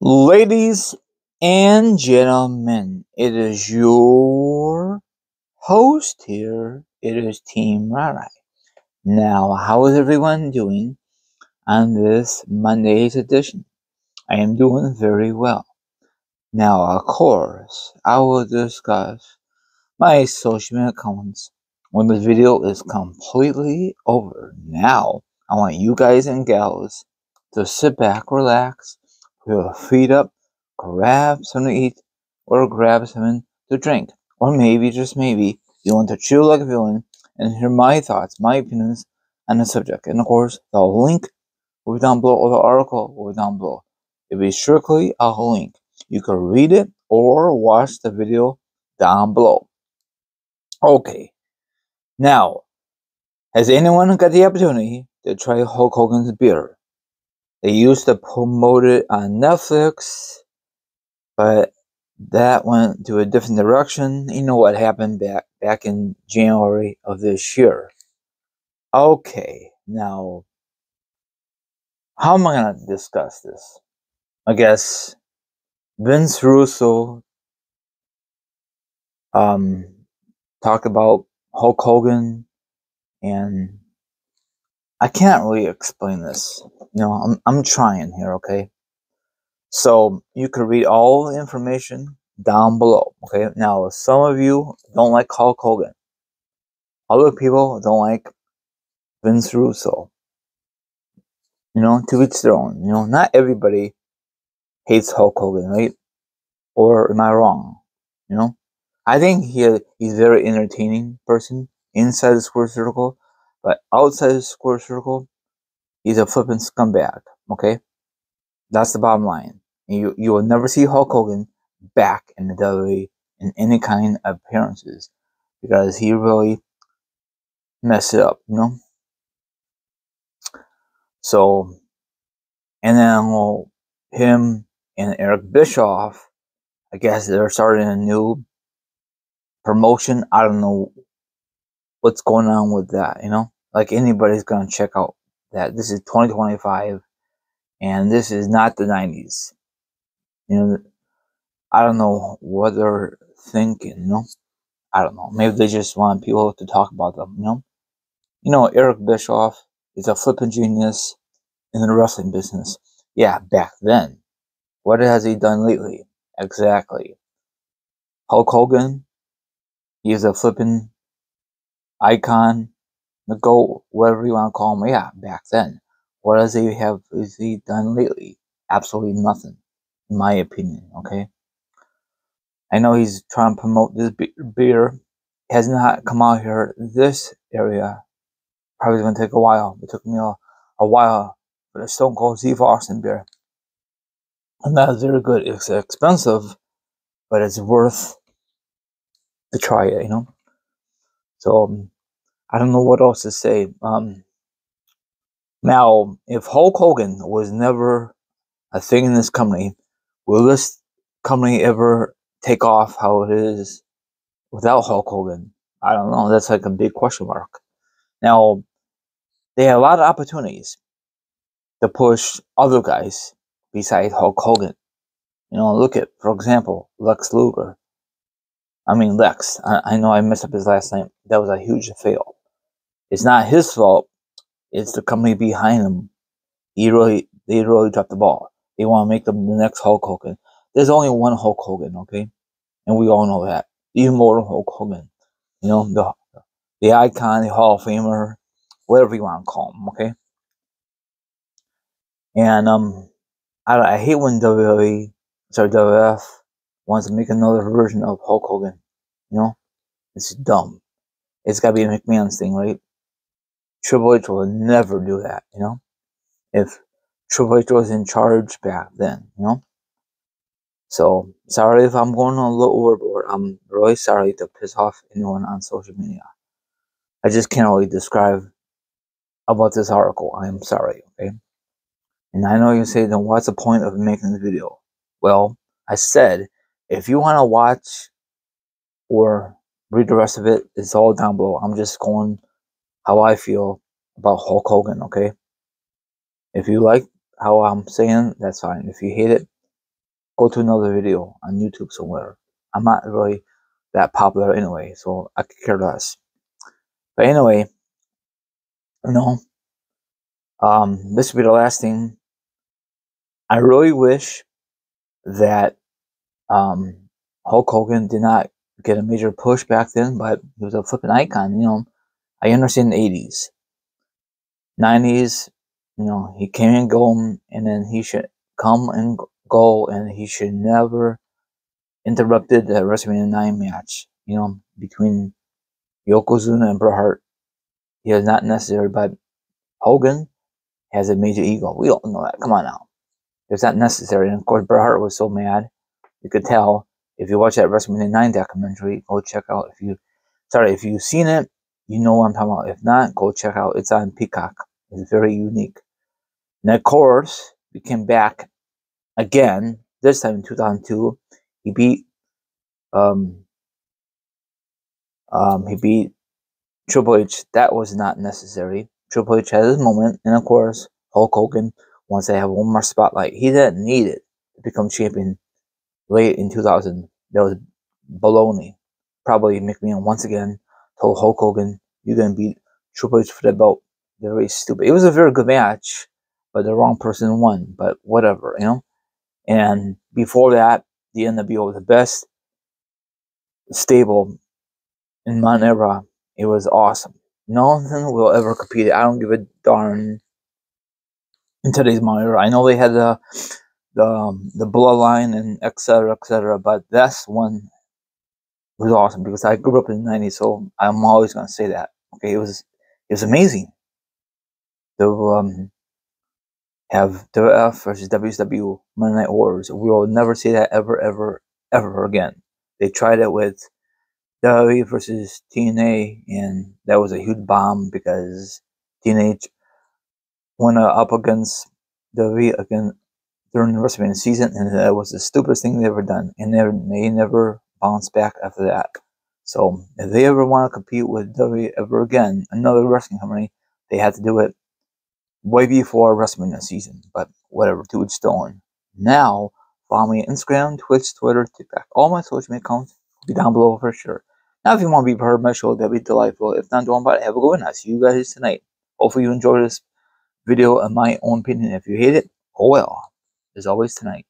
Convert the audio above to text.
Ladies and gentlemen, it is your host here. It is Team Rara. Now, how is everyone doing on this Monday's edition? I am doing very well. Now, of course, I will discuss my social media accounts when the video is completely over. Now, I want you guys and gals to sit back, relax, put your feet up, grab something to eat, or grab something to drink. Or maybe, just maybe, you want to chill like a villain and hear my thoughts, my opinions on the subject. And of course, the link will be down below, or the article will be down below. It will be strictly a link. You can read it or watch the video down below. Okay, now, has anyone got the opportunity to try Hulk Hogan's beer? They used to promote it on Netflix, but that went to a different direction. You know what happened back in January of this year. Okay, now, how am I going to discuss this? I guess Vince Russo talked about Hulk Hogan, and I can't really explain this. I'm trying here, okay? So you can read all the information down below, okay? Now, some of you don't like Hulk Hogan. Other people don't like Vince Russo. To each their own. Not everybody hates Hulk Hogan, right? Or am I wrong? I think he's a very entertaining person inside the square circle, but outside the square circle, he's a flippin' scumbag, okay? That's the bottom line. You will never see Hulk Hogan back in the WWE in any kind of appearances because he really messed it up, So, and then him and Eric Bishoff, I guess they're starting a new promotion. I don't know what's going on with that, Like anybody's gonna check out that this is 2025 and this is not the 90s. I don't know what they're thinking, I don't know. Maybe they just want people to talk about them, Eric Bischoff is a flippin' genius in the wrestling business. Yeah, back then. What has he done lately? Exactly. Hulk Hogan, he's a flippin' icon, the GOAT, whatever you want to call him. Yeah, back then. What has he done lately? Absolutely nothing, in my opinion, okay? I know he's trying to promote this beer. It has not come out here, this area. Probably going to take a while. It took me a while for the Stone Cold Steve Austin beer. And that is very good. It's expensive, but it's worth to try it, So, I don't know what else to say. Now, if Hulk Hogan was never a thing in this company, will this company ever take off how it is without Hulk Hogan? I don't know. That's like a big question mark. Now, they had a lot of opportunities to push other guys besides Hulk Hogan. Look at, for example, Lex Luger. I mean, Lex. I know I messed up his last name. That was a huge fail. It's not his fault. It's the company behind him. They really dropped the ball. They want to make them the next Hulk Hogan. There's only one Hulk Hogan, okay? And we all know that. The immortal Hulk Hogan. The icon, the Hall of Famer, whatever you want to call him, okay? And I hate when WWF wants to make another version of Hulk Hogan. It's dumb. It's got to be a McMahon's thing, right? Triple H will never do that, If Triple H was in charge back then, So, sorry if I'm going a little overboard. I'm really sorry to piss off anyone on social media. I just can't really describe about this article. I am sorry, okay? And I know you say, then what's the point of making this video? Well, I said, if you want to watch or read the rest of it, it's all down below. I'm just going how I feel about Hulk Hogan, okay? If you like how I'm saying, that's fine. If you hate it, go to another video on YouTube somewhere. I'm not really that popular anyway, so I could care less. But anyway, you know, this will be the last thing. I really wish that Hulk Hogan did not get a major push back then, but he was a flipping icon. You know, I understand the 80s, 90s. You know, he came and go, and then he should come and go, and he should never interrupted the WrestleMania 9 match. You know, between Yokozuna and Bret Hart. He is not necessary, but Hogan has a major ego. We all know that. Come on now. It's not necessary. And of course, Bret Hart was so mad. You could tell if you watch that WrestleMania 9 documentary. Go check out if you've seen it, you know what I'm talking about. If not, go check out. It's on Peacock. It's very unique. And of course, we came back again. This time in 2002, he beat Triple H. That was not necessary. Triple H had his moment, and of course, Hulk Hogan wants to have one more spotlight. He didn't need it to become champion late in 2000. That was baloney. Probably McMahon once again told Hulk Hogan, "You're gonna beat Triple H for the belt." Very stupid. It was a very good match, but the wrong person won. But whatever, you know. And before that, the NWO was the best stable in my era. It was awesome. Nothing will ever compete. I don't give a darn in today's modern era. I know they had the bloodline and etc., but that's one was awesome because I grew up in the 90s, so I'm always gonna say that. Okay, it was amazing to have WF versus WCW Monday Night Wars. We will never see that ever again. They tried it with WWE versus TNA, and that was a huge bomb because TNA went up against WWE again during the WrestleMania season, and that was the stupidest thing they ever done. And they never bounced back after that. So if they ever want to compete with WWE ever again, another wrestling company, they had to do it way before WrestleMania season. But whatever, to each their own. Now, follow me on Instagram, Twitch, Twitter, TikTok. All my social media accounts will be down below for sure. Now, if you want to be part of my show, that'd be delightful. If not, don't worry about it. Have a good one. I'll see you guys tonight. Hopefully you enjoyed this video, in my own opinion. If you hate it, oh well. As always tonight.